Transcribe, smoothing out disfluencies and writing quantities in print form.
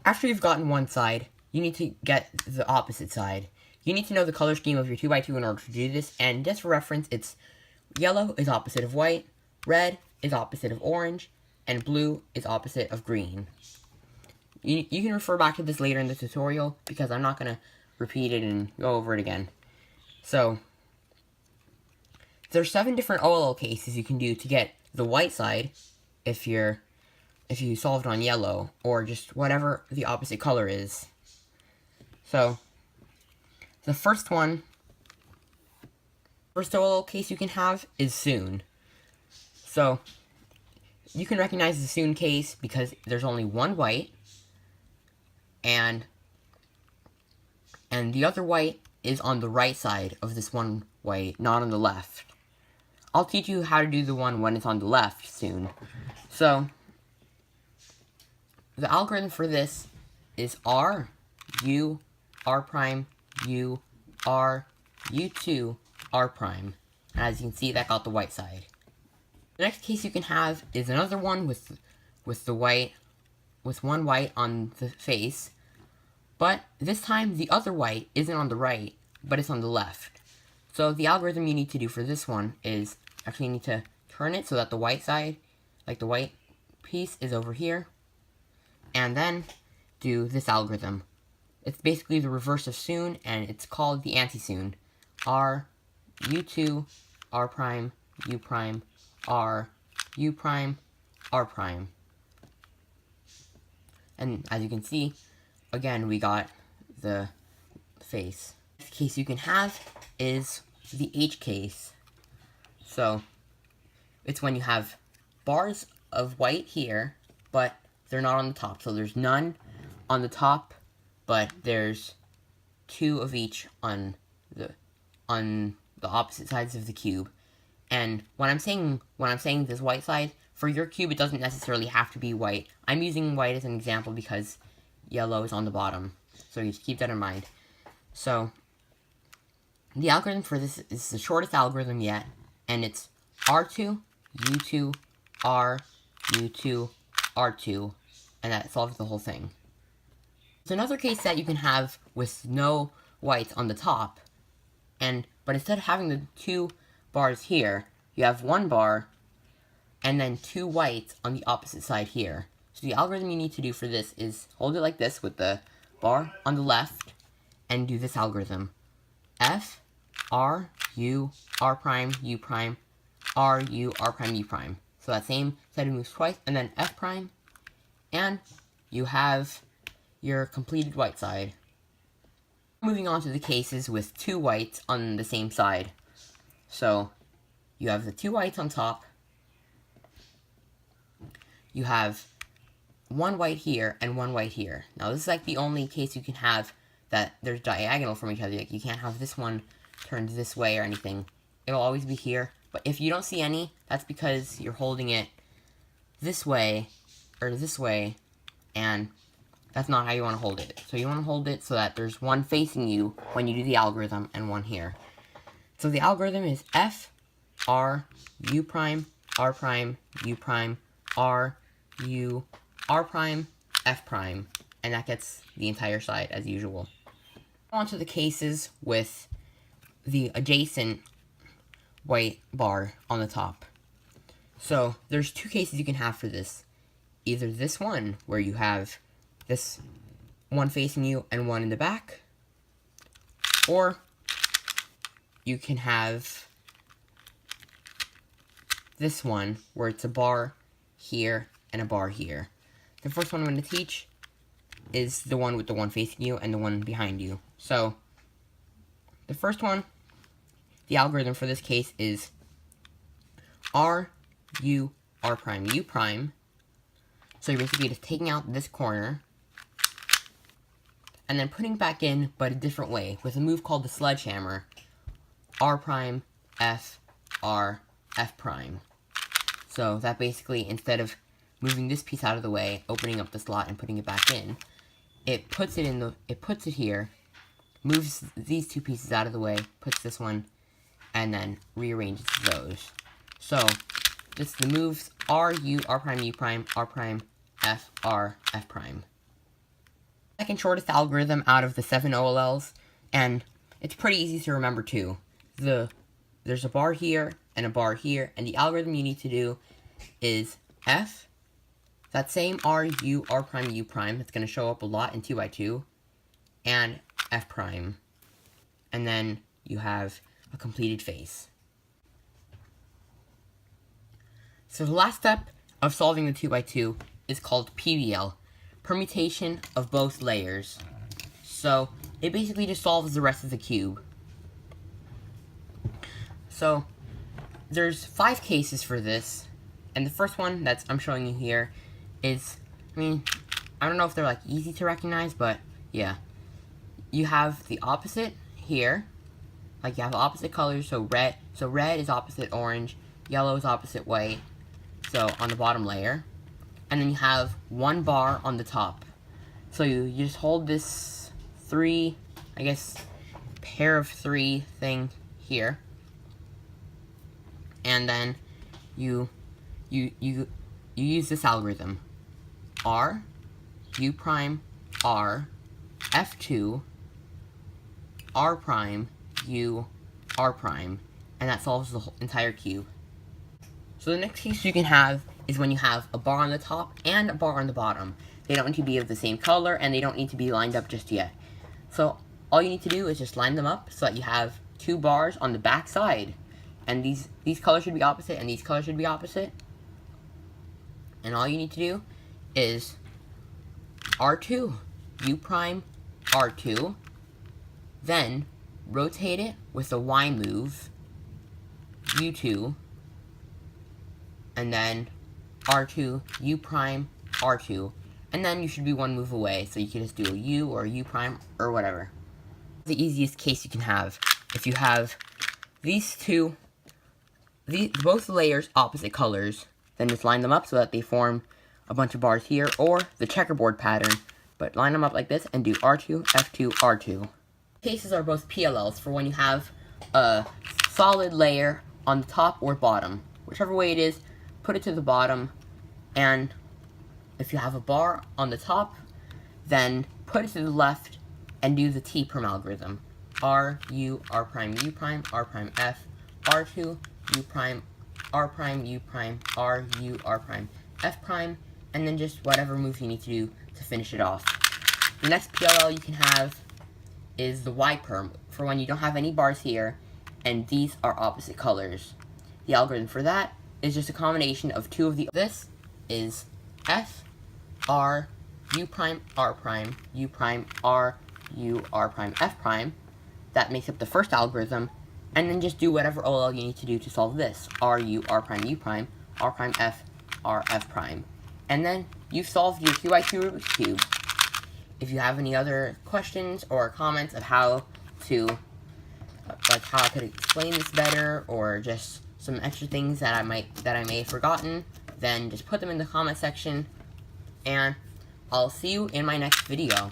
After you've gotten one side, you need to get the opposite side. You need to know the color scheme of your 2x2 in order to do this, and just for reference, it's yellow is opposite of white, red is opposite of orange, and blue is opposite of green. You can refer back to this later in the tutorial, because I'm not going to repeat it and go over it again. So, there's 7 different OLL cases you can do to get the white side, if you solved on yellow, or just whatever the opposite color is. So, the first OLL case you can have is soon. So, you can recognize the soon case because there's only one white, and the other white is on the right side of this one white, not on the left. I'll teach you how to do the one when it's on the left soon. So, the algorithm for this is R, U, R prime, U, R, U2, R prime. And as you can see, that got the white side. The next case you can have is another one with one white on the face, but this time the other white isn't on the right, but it's on the left. So the algorithm you need to do for this one is, actually you need to turn it so that the white side, like the white piece, is over here, and then do this algorithm. It's basically the reverse of soon, and it's called the anti-soon. R, U2, R prime, U prime, R, U prime, R prime. And as you can see, again, we got the face. The next case you can have is the H case. So, it's when you have bars of white here, but they're not on the top. So there's none on the top, but there's 2 of each on the opposite sides of the cube. And when I'm saying this white side, for your cube, it doesn't necessarily have to be white. I'm using white as an example because yellow is on the bottom. So you just keep that in mind. So, the algorithm for this is the shortest algorithm yet, and it's R2, U2, R, U2, R2, and that solves the whole thing. There's another case that you can have with no whites on the top, but instead of having the 2 bars here, you have 1 bar, and then 2 whites on the opposite side here. So the algorithm you need to do for this is hold it like this with the bar on the left, and do this algorithm. F, R, U, R prime, U prime, R, U, R prime, U prime. So that same set of moves twice, and then F prime, and you have your completed white side. Moving on to the cases with 2 whites on the same side. So, you have the 2 whites on top, you have 1 white here and 1 white here. Now this is like the only case you can have that there's diagonal from each other. Like you can't have this one turned this way or anything. It'll always be here. But if you don't see any, that's because you're holding it this way, or this way, and that's not how you want to hold it. So you want to hold it so that there's one facing you when you do the algorithm, and one here. So the algorithm is F, R, U prime, R prime, U prime, R, U, R prime, F prime, and that gets the entire side as usual. On to the cases with the adjacent white bar on the top. So there's 2 cases you can have for this. Either this one, where you have this one facing you and one in the back, or you can have this one, where it's a bar here and a bar here. The first one I'm going to teach is the one with the one facing you and the one behind you. So, the first one, the algorithm for this case is R, U, R prime, U prime. So you're basically just taking out this corner, and then putting back in, but a different way, with a move called the sledgehammer. R prime, F, R, F prime. So that basically, instead of moving this piece out of the way, opening up the slot and putting it back in, it puts it here, moves these 2 pieces out of the way, puts this one, and then rearranges those. So, just the moves R, U, R prime, U prime, R prime, F, R, F prime. Second shortest algorithm out of the 7 OLLs, and it's pretty easy to remember too. There's a bar here and a bar here, and the algorithm you need to do is F, that same R, U, R prime, U prime, it's going to show up a lot in 2x2, and F prime. And then you have a completed face. So the last step of solving the 2x2 is called PBL, permutation of both layers. So it basically just solves the rest of the cube. So there's 5 cases for this, and the first one that I'm showing you here is, I don't know if they're like easy to recognize, but yeah. You have the opposite here, like you have opposite colors, so red is opposite orange, yellow is opposite white, so on the bottom layer, and then you have one bar on the top. So you just hold this pair of 3 thing here, and then you use this algorithm: R, U prime, R, F2, R prime, U, R prime, and that solves the whole entire cube. So the next case you can have is when you have a bar on the top and a bar on the bottom. They don't need to be of the same color, and they don't need to be lined up just yet. So all you need to do is just line them up so that you have 2 bars on the back side. And these colors should be opposite, and these colors should be opposite. And all you need to do is R2, U prime, R2, then rotate it with the Y move, U2, and then R2, U prime, R2, and then you should be 1 move away, so you can just do a U or a U prime or whatever. The easiest case you can have, if you have both layers opposite colors, then just line them up so that they form a bunch of bars here, or the checkerboard pattern, but line them up like this and do R2, F2, R2. Cases are both PLLs for when you have a solid layer on the top or bottom. Whichever way it is, put it to the bottom, and if you have a bar on the top, then put it to the left and do the T perm algorithm. R, U, R prime, U prime, R prime, F, R2, U prime, R prime, U prime, R, U, R prime, F prime, and then just whatever move you need to do to finish it off. The next PLL you can have is the Y perm, for when you don't have any bars here, and these are opposite colors. The algorithm for that is just a combination of 2 of the. This is F, R, U prime, R prime, U prime, R, U, R prime, F prime. That makes up the first algorithm, and then just do whatever OLL you need to do to solve this. R, U, R prime, U prime, R prime, F, R, F prime. And then you've solved your 2x2 Rubik's Cube. If you have any other questions or comments of how I could explain this better, or just some extra things that I may have forgotten, then just put them in the comment section, and I'll see you in my next video.